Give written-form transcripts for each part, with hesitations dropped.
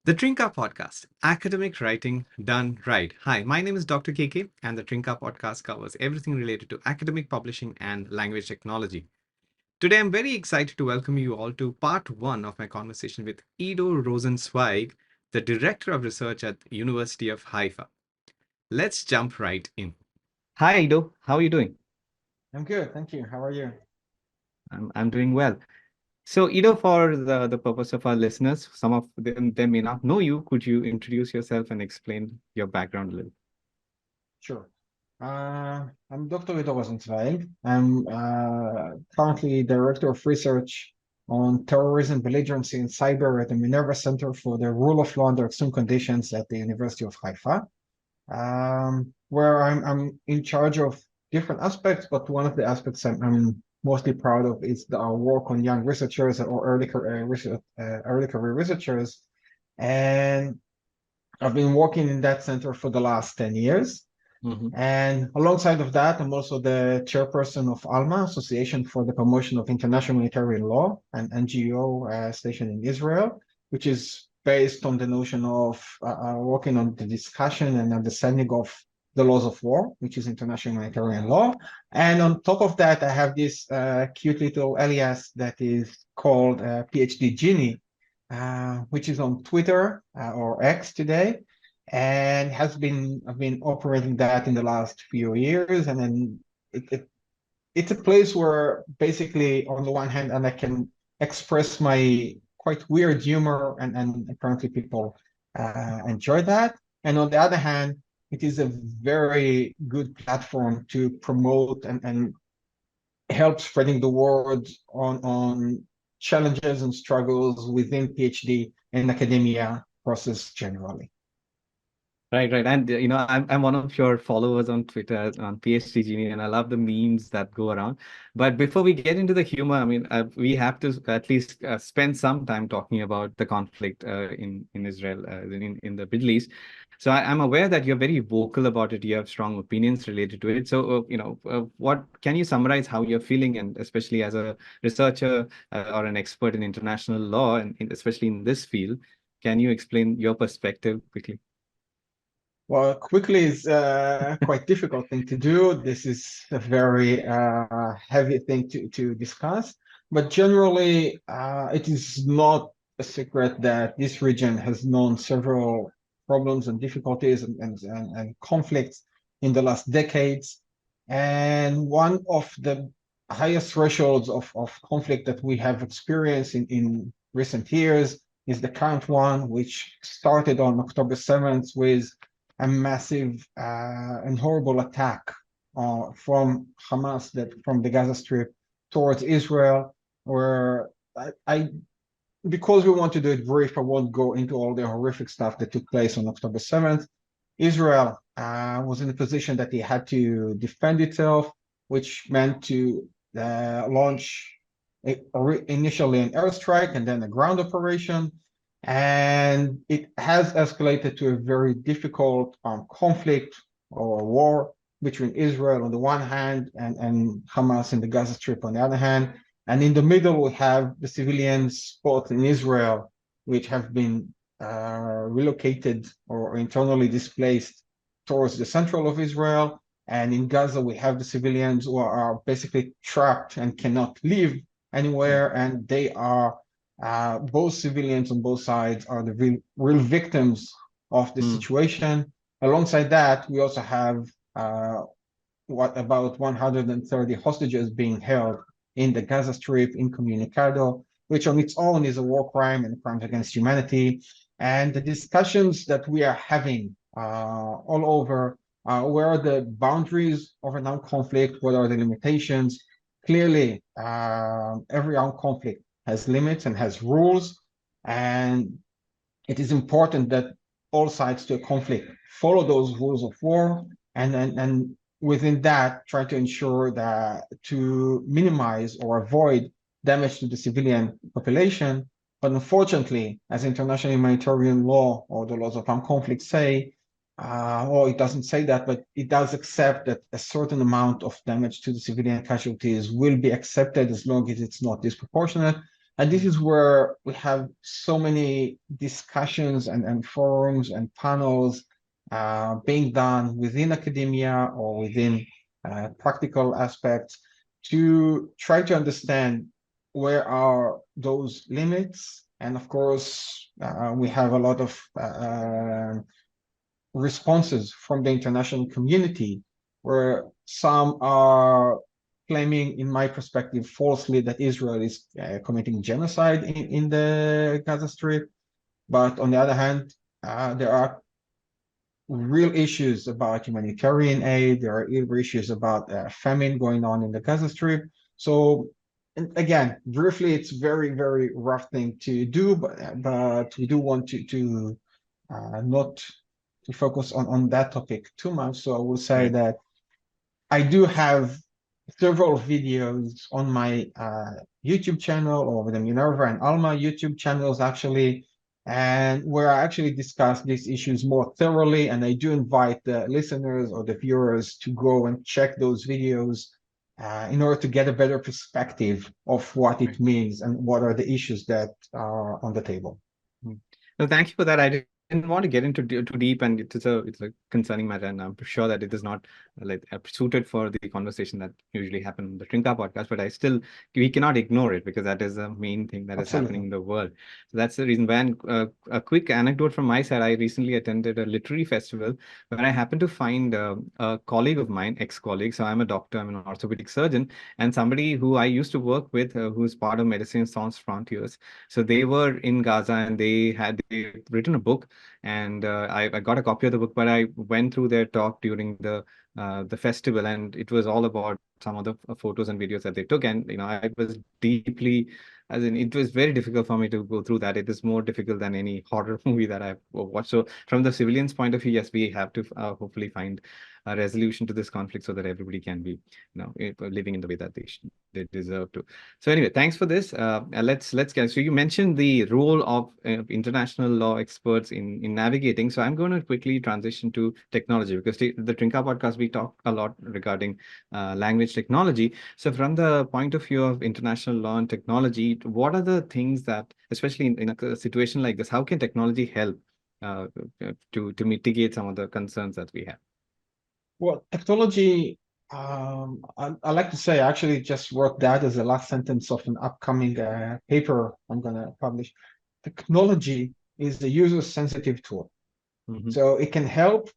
The Trinka podcast, academic writing done right. Hi, my name is Dr. KK, and the Trinka podcast covers everything related to academic publishing and language technology. Today, I'm very excited to welcome you all to part one of my conversation with Ido Rosenzweig, the Director of Research at the University of Haifa. Let's jump right in. Hi, Ido. How are you doing? I'm good, thank you. How are you? I'm doing well. So, Ido, for the purpose of our listeners, some of them may not know you. Could you introduce yourself and explain your background a little? Sure. I'm Dr. Ido Rosenzweig. I'm currently Director of Research on Terrorism, Belligerency, and Cyber at the Minerva Center for the Rule of Law Under Extreme Conditions at the University of Haifa, where I'm in charge of different aspects, but one of the aspects I'm mostly proud of is our work on young researchers or early career researchers. And I've been working in that center for the last 10 years. Mhm. And alongside of that, I'm also the chairperson of ALMA, Association for the Promotion of International Humanitarian Law, an NGO stationed in Israel, which is based on the notion of working on the discussion and understanding of the laws of war, which is international humanitarian law. And on top of that, I have this cute little alias that is called PhD Genie, which is on Twitter or X today, and I've been operating that in the last few years, and then it's a place where basically on the one hand, and I can express my quite weird humor, and apparently people enjoy that, and on the other hand, it is a very good platform to promote and help spreading the word on challenges and struggles within PhD and academia process generally. Right, right. And I'm one of your followers on Twitter on PhD Genie, and I love the memes that go around. But before we get into the humor, we have to at least spend some time talking about the conflict in Israel, in the Middle East. So I'm aware that you're very vocal about it. You have strong opinions related to it. So what can you summarize how you're feeling, and especially as a researcher or an expert in international law, and especially in this field, can you explain your perspective quickly? Well, quickly is quite difficult thing to do. This is a very heavy thing to discuss. But generally, it is not a secret that this region has known several problems and difficulties and conflicts in the last decades. And one of the highest thresholds of conflict that we have experienced in recent years is the current one, which started on October 7th with a massive and horrible attack from Hamas, that from the Gaza Strip towards Israel, where I because we want to do it brief, I won't go into all the horrific stuff that took place on October 7th. Israel was in a position that they had to defend itself, which meant to launch initially an airstrike and then a ground operation. And it has escalated to a very difficult conflict or war between Israel on the one hand and Hamas in the Gaza Strip on the other hand. And in the middle, we have the civilians, both in Israel, which have been relocated or internally displaced towards the central of Israel. And in Gaza, we have the civilians who are basically trapped and cannot leave anywhere. And they are both civilians on both sides are the real victims of the Mm. situation. Alongside that, we also have what about 130 hostages being held in the Gaza Strip, incommunicado, which on its own is a war crime and a crime against humanity. And the discussions that we are having all over, where are the boundaries of an armed conflict? What are the limitations? Clearly, every armed conflict has limits and has rules, and it is important that all sides to a conflict follow those rules of war, and within that try to ensure that to minimize or avoid damage to the civilian population. But unfortunately, as international humanitarian law or the laws of armed conflict say, or it doesn't say that, but it does accept that a certain amount of damage to the civilian casualties will be accepted as long as it's not disproportionate. And this Mm. is where we have so many discussions and forums and panels being done within academia or within practical aspects to try to understand where are those limits. And of course, we have a lot of responses from the international community, where some are claiming, in my perspective, falsely that Israel is committing genocide in the Gaza Strip. But on the other hand, there are real issues about humanitarian aid. There are real issues about famine going on in the Gaza Strip. So, and again, briefly, it's very, very rough thing to do, but we do want to not to focus on that topic too much. So I will say Right. that I do have several videos on my YouTube channel or the Minerva and Alma YouTube channels actually, and where I actually discuss these issues more thoroughly. And I do invite the listeners or the viewers to go and check those videos in order to get a better perspective of what it Right. means and what are the issues that are on the table. Mm. No, thank you for that. I didn't want to get into too deep, and it's a concerning matter, and I'm sure that it is not like suited for the conversation that usually happen on the Trinka podcast. But I still we cannot ignore it because that is the main thing that is happening Absolutely. in the world. So that's the reason. When a quick anecdote from my side, I recently attended a literary festival where I happened to find a colleague of mine, ex-colleague. So I'm a doctor, I'm an orthopedic surgeon, and somebody who I used to work with, who's part of Medicine Sans Frontiers. So they were in Gaza and they written a book, and I got a copy of the book, but I went through their talk during the festival, and it was all about some of the photos and videos that they took, and I was deeply, as in, it was very difficult for me to go through that. It is more difficult than any horror movie that I've watched. So from the civilians' point of view, yes, we have to hopefully find a resolution to this conflict so that everybody can be, living in the way that they deserve to. So anyway, thanks for this. Let's get. So you mentioned the role of international law experts in navigating. So I'm going to quickly transition to technology because the Trinka podcast we talk a lot regarding language technology. So from the point of view of international law and technology, what are the things that, especially in a situation like this, how can technology help uh, to mitigate some of the concerns that we have? Well, technology, I like to say, I actually just wrote that as the last sentence of an upcoming paper I'm going to publish. Technology is a user-sensitive tool. Hmm. So it can help,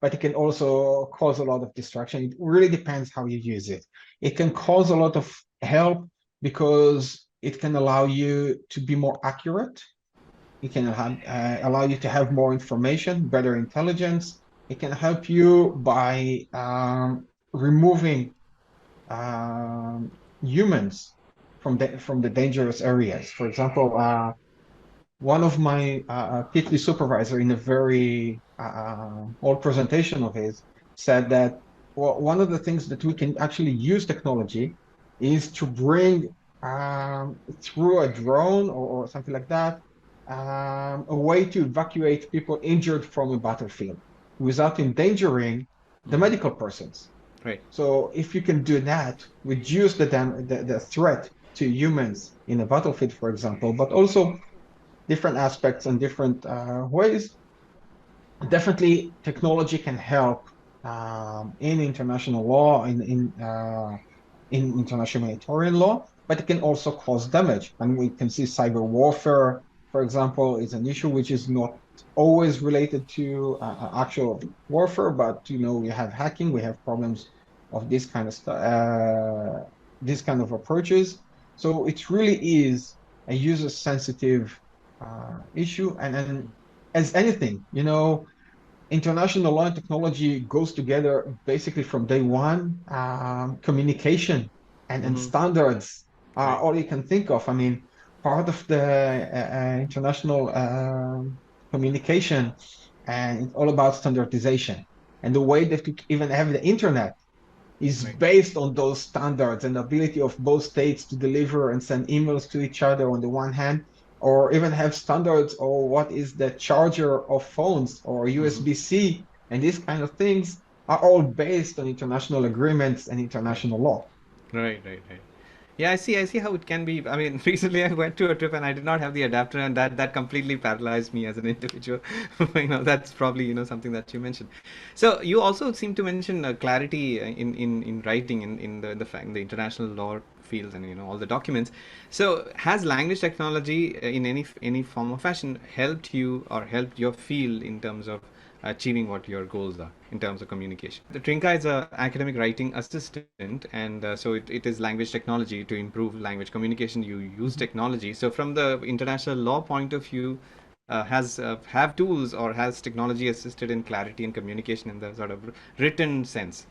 but it can also cause a lot of distraction. It really depends how you use it. It can cause a lot of help because it can allow you to be more accurate. It can allow you to have more information, better intelligence. It can help you by removing humans from the dangerous areas. For example, one of my PhD supervisor in a very old presentation of his said that, well, one of the things that we can actually use technology is to bring through a drone or something like that a way to evacuate people injured from a battlefield without endangering the Hmm. medical persons. Right. So if you can do that, reduce the threat to humans in a battlefield, for example, but also different aspects and different ways. Definitely, technology can help in international law, in international humanitarian law, but it can also cause damage. And we can see cyber warfare, for example, is an issue which is not always related to actual warfare, but we have hacking, we have problems of this kind of stuff, this kind of approaches. So it really is a user-sensitive issue, and as anything, international law and technology goes together basically from day one. Communication and Hmm. standards are Right. all you can think of. I mean, part of the international communication, and it's all about standardization. And the way that we even have the internet is Right. based on those standards and the ability of both states to deliver and send emails to each other on the one hand, or even have standards or what is the charger of phones or Hmm. USB-C, and these kind of things are all based on international agreements and Right. international law. Right. Right. Right. Yeah, I see how it can be. I mean, recently I went to a trip and I did not have the adapter, and that completely paralyzed me as an individual. That's probably something that you mentioned. So you also seem to mention clarity in writing in the fact the international law fields and all the documents. So has language technology in any form or fashion helped you or helped your field in terms of achieving what your goals are in terms of communication? The Trinka is a academic writing assistant, and so it is language technology to improve language communication. You use Mhm. technology. So from the international law point of view, has have tools or has technology assisted in clarity and communication in the sort of written sense?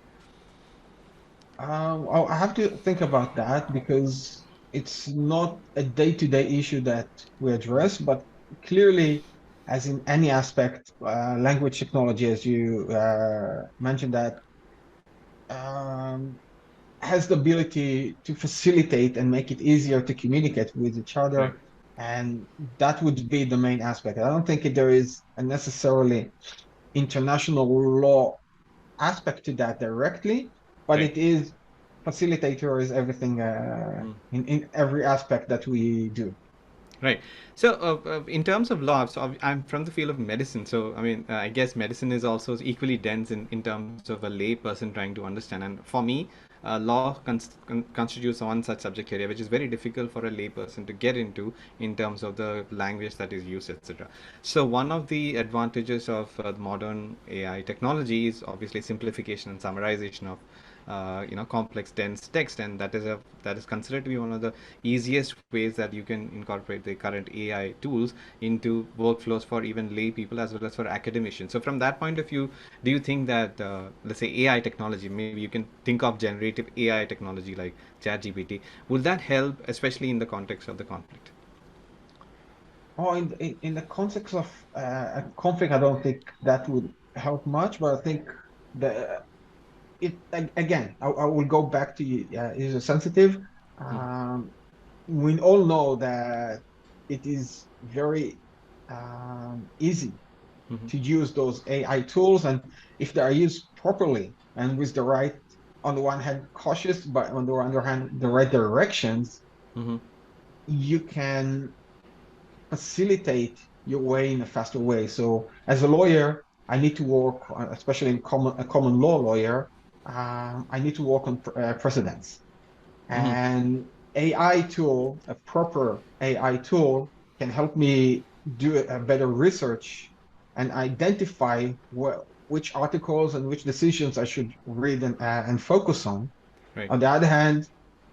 I have to think about that because it's not a day-to-day issue that we address, but clearly, as in any aspect, language technology, as you mentioned, that um, has the ability to facilitate and make it easier to communicate with each Right, other, and that would be the main aspect. I don't think there is a necessarily international law aspect to that directly, but right. it is facilitator is everything Mm. in every aspect that we do. Right. So, in terms of law, so I'm from the field of medicine. So, I mean, I guess medicine is also equally dense in terms of a lay person trying to understand. And for me, law constitutes one such subject area, which is very difficult for a lay person to get into in terms of the language that is used, etc. So, one of the advantages of modern AI technology is obviously simplification and summarization of complex dense text, and that is considered to be one of the easiest ways that you can incorporate the current AI tools into workflows for even lay people as well as for academicians. So from that point of view, do you think that let's say AI technology, maybe you can think of generative AI technology like ChatGPT, would that help, especially in the context of the conflict? Oh, in the context of a conflict, I don't think that would help much, but I think the again, I will go back to user sensitive. Mm-hmm. Um, we all know that it is very easy Mm-hmm. to use those AI tools, and if they are used properly and with the right, on the one hand, cautious, but on the other hand, the right directions, Mm-hmm. you can facilitate your way in a faster way. So as a lawyer, I need to work, especially in a common law lawyer, I need to work on precedents. Mm-hmm. And AI tool, a proper AI tool, can help me do a better research and identify which articles and which decisions I should read and focus on. Right. On the other hand,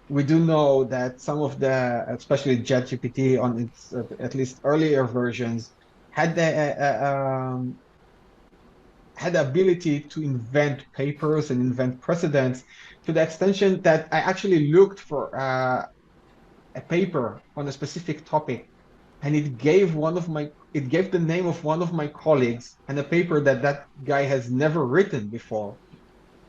we do know that some of the, especially ChatGPT on its at least earlier versions, had the ability to invent papers and invent precedents to the extension that I actually looked for a paper on a specific topic, and it gave the name of one of my colleagues and a paper that that guy has never written before.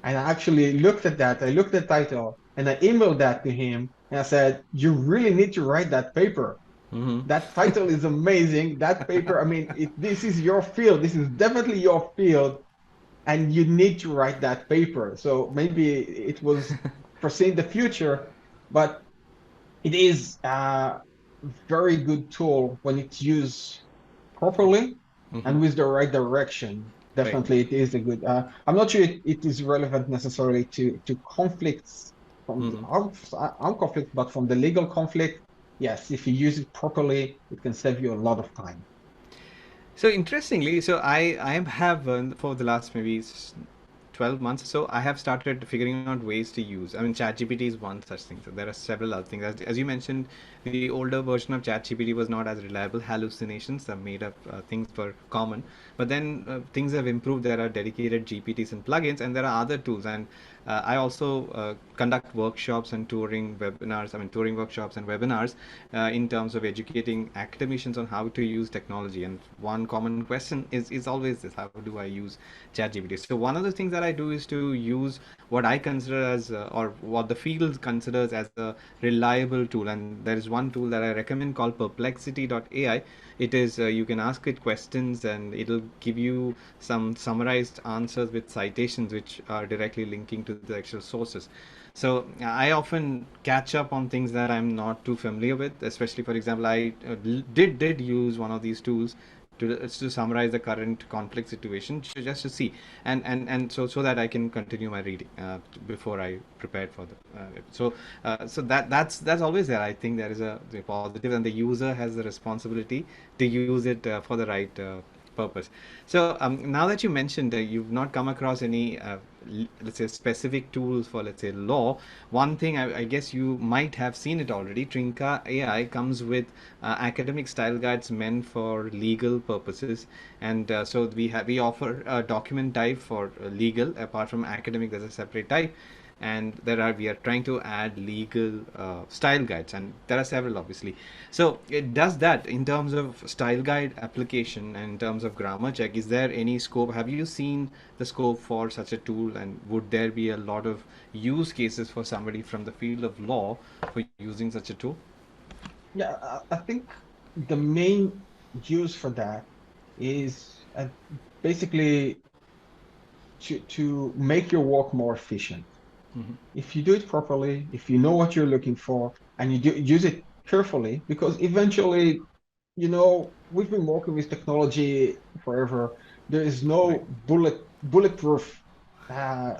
And I actually looked at that. I looked at the title and I emailed that to him and I said, "You really need to write that paper. Mm-hmm. That title is amazing. That paper, I mean, this is your field. This is definitely your field, and you need to write that paper." So maybe it was foreseeing the future, but it is a very good tool when it's used properly Mm-hmm. and with the right direction. Right. Definitely, it is a good. I'm not sure it is relevant necessarily to conflicts from the Mm-hmm. armed conflict, but from the legal conflict, yes, if you use it properly, it can save you a lot of time. So interestingly, so I have for the last maybe 12 months or so, I have started figuring out ways to use. I mean, ChatGPT is one such thing. So there are several other things. As you mentioned, the older version of ChatGPT was not as reliable. Hallucinations, the made up things were common. But then things have improved. There are dedicated GPTs and plugins, and there are other tools. And I also conduct workshops and touring webinars. I mean, touring workshops and webinars in terms of educating academicians on how to use technology. And one common question is always this: how do I use ChatGPT? So one of the things that I do is to use what I consider as or what the field considers as a reliable tool. And there is one tool that I recommend called Perplexity.ai. It is you can ask it questions and it'll give you some summarized answers with citations which are directly linking to the actual sources. So I often catch up on things that I'm not too familiar with. Especially, for example, I did use one of these tools to summarize the current conflict situation, just to see, and so that I can continue my reading before I prepared for so that's always there. I think there is the positive, and the user has the responsibility to use it for the right purpose. So now that you mentioned you've not come across any, let's say, specific tools for, let's say, law, one thing I guess you might have seen it already. Trinka AI comes with academic style guides meant for legal purposes, and so we offer a document type for legal. Apart from academic, there's a separate type, and we are trying to add legal style guides, and there are several, obviously. So it does that in terms of style guide application and in terms of grammar check. Is there any scope? Have you seen the scope for such a tool, and would there be a lot of use cases for somebody from the field of law for using such a tool? Yeah, I think the main use for that is basically to make your work more efficient. Mm-hmm. If you do it properly, if you know what you're looking for, and use it carefully, because eventually, we've been working with technology forever. There is Right. no bulletproof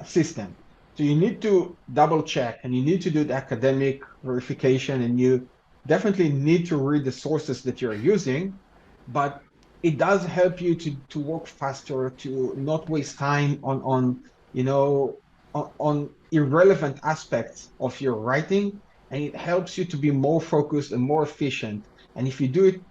system. So you need to double check, and you need to do the academic verification, and you definitely need to read the sources that you're using. But it does help you to work faster, to not waste time you know on irrelevant aspects of your writing, and it helps you to be more focused and more efficient. And if you do it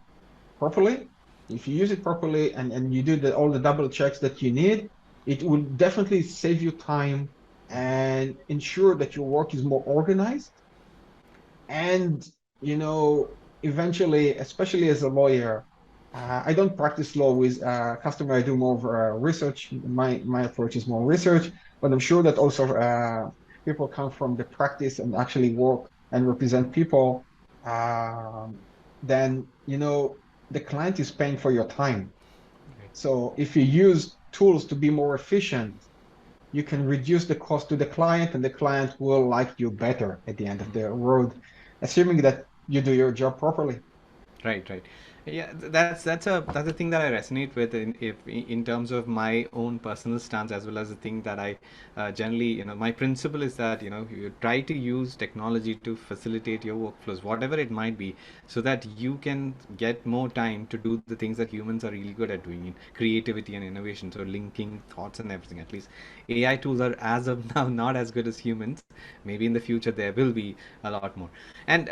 properly, if you use it properly, and you do all the double checks that you need, it will definitely save you time and ensure that your work is more organized. And, you know, eventually, especially as a lawyer, I don't practice law with customer. I do more of research. My approach is more research, but I'm sure that also people come from the practice and actually work and represent people. Um, then, the client is paying for your time. So if you use tools to be more efficient, you can reduce the cost to the client, and the client will like you better at the end of the road, assuming that you do your job properly. Right, right. Yeah, that's a thing that I resonate with in terms of my own personal stance, as well as the thing that I generally, my principle is that, you try to use technology to facilitate your workflows, whatever it might be, so that you can get more time to do the things that humans are really good at doing, in creativity and innovation. So linking thoughts and everything. At least AI tools are, as of now, not as good as humans. Maybe in the future there will be a lot more. And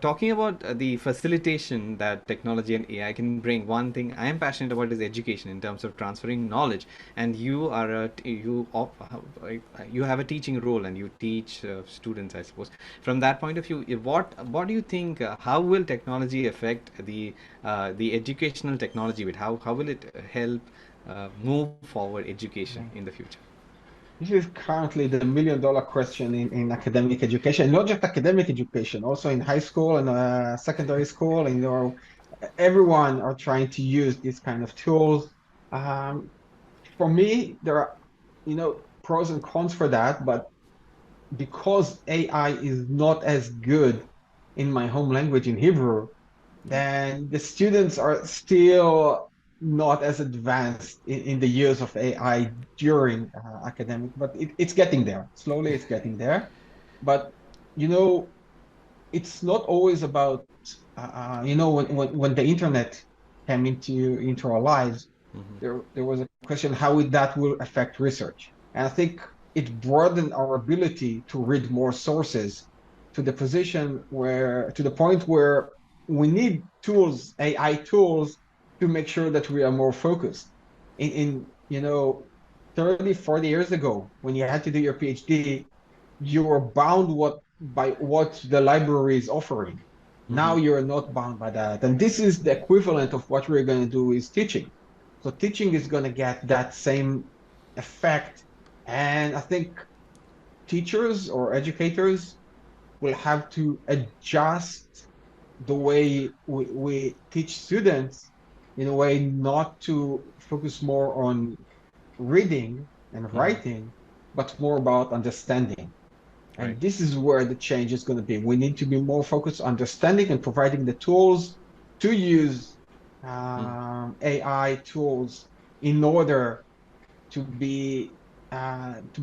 talking about the facilitation that technology and AI can bring, one thing I am passionate about is education in terms of transferring knowledge. And you are you have a teaching role, and you teach students, I suppose. From that point of view, what do you think? How will technology affect the educational technology bit? How will it help move forward education Yeah. in the future? This is currently the million-dollar question in academic education, not just academic education, also in high school and secondary school, and everyone are trying to use these kind of tools. Um, for me, there are, pros and cons for that, but because AI is not as good in my home language in Hebrew, then the students are still not as advanced in the use of AI during academic, but it's getting there. Slowly, it's getting there. But, you know, it's not always about, when the internet came into our lives, Mm-hmm. there was a question how that will affect research. And I think it broadened our ability to read more sources to the point where we need tools, AI tools, to make sure that we are more focused. In 30, 40 years ago, when you had to do your PhD, you were bound by what the library is offering. Now Mm-hmm. you're not bound by that. And this is the equivalent of what we're going to do is teaching. So teaching is going to get that same effect. And I think teachers or educators will have to adjust the way we teach students in a way not to focus more on reading and Mm-hmm. writing, but more about understanding. Right. And this is where the change is going to be. We need to be more focused on understanding and providing the tools to use Mm, AI tools in order to be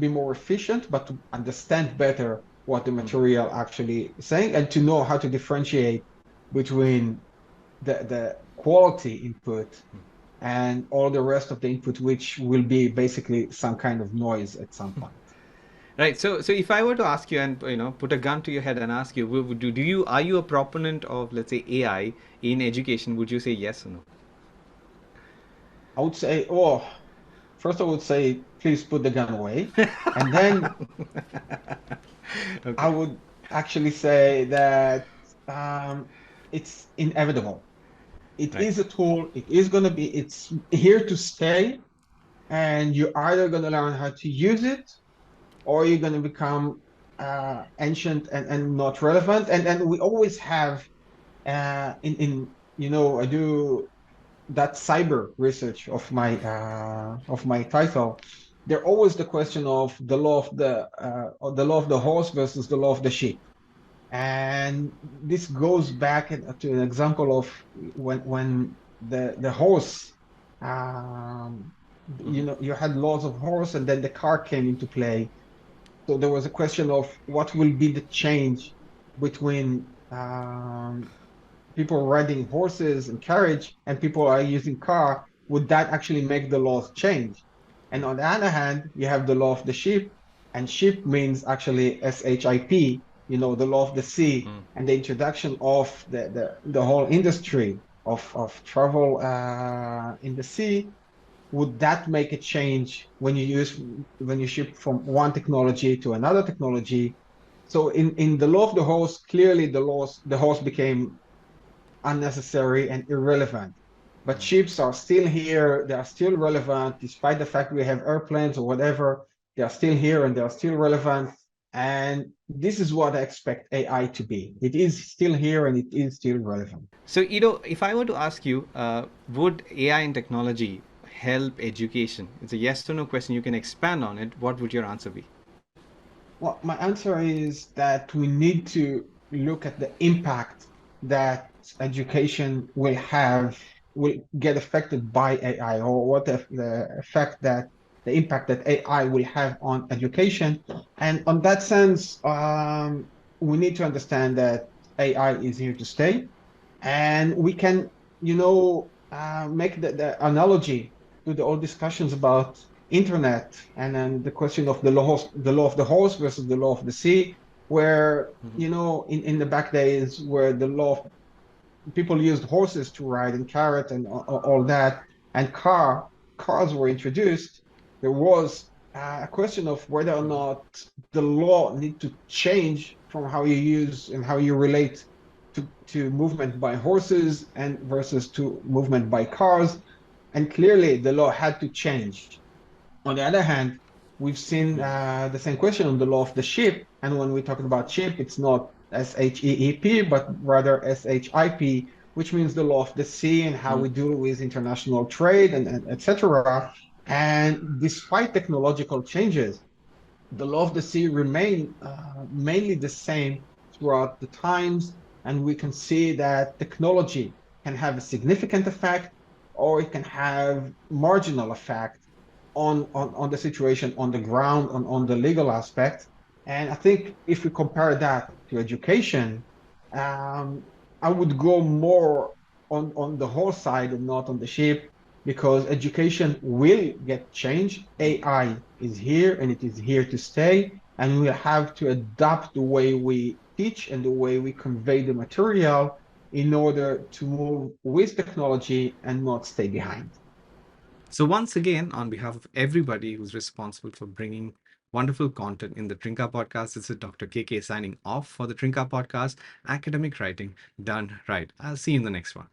more efficient, but to understand better what the mm, material actually is saying and to know how to differentiate between the quality input and all the rest of the input, which will be basically some kind of noise at some point. Right. So if I were to ask you and put a gun to your head and ask you, do you are you a proponent of, let's say, AI in education? Would you say yes or no? I would say, oh, first I would say, please put the gun away. And then I Okay. would actually say that um, it's inevitable. It Right. is a tool. It is going to be, it's here to stay. And you're either going to learn how to use it or you're going to become ancient and not relevant. And we always have I do that cyber research of my title. There always the question of the law of the horse versus the law of the sheep. And this goes back to an example of when the horse, um, Mm-hmm. you had laws of horse, and then the car came into play. So there was a question of what will be the change between people riding horses and carriage and people are using car. Would that actually make the laws change? And on the other hand, you have the law of the ship, and ship means actually SHIP, the law of the sea, and the introduction of the whole industry of travel in the sea. Would that make a change when you ship from one technology to another technology? So in the law of the horse, clearly the horse became unnecessary and irrelevant. But ships are still here, they are still relevant, despite the fact we have airplanes or whatever, they are still here and they are still relevant. And this is what I expect AI to be. It is still here and it is still relevant. So, if I were to ask you, would AI and technology help education? It's a yes or no question. You can expand on it. What would your answer be? Well, my answer is that we need to look at the impact that education will get affected by AI, or what the impact that AI will have on education. And on that sense, we need to understand that AI is here to stay. And we can, make the analogy to the old discussions about internet and then the question of the law of the horse versus the law of the sea, where, in the back days where the law of people used horses to ride and carrot and all that, and cars were introduced, there was a question of whether or not the law need to change from how you use and how you relate to movement by horses and versus to movement by cars. And clearly the law had to change. On the other hand, we've seen the same question on the law of the ship. And when we talk about ship, it's not SHEEP, but rather SHIP, which means the law of the sea and how we deal with international trade and etc. And despite technological changes, the law of the sea remain mainly the same throughout the times, and we can see that technology can have a significant effect or it can have marginal effect on the situation on the ground, on the legal aspect. And I think if we compare that to education, um, I would go more on the whole side and not on the ship, because education will get changed. AI is here and it is here to stay, and we have to adapt the way we teach and the way we convey the material in order to move with technology and not stay behind. So, once again, on behalf of everybody who's responsible for bringing wonderful content in the Trinka podcast, this is Dr. KK signing off for the Trinka podcast, academic writing done right. I'll see you in the next one.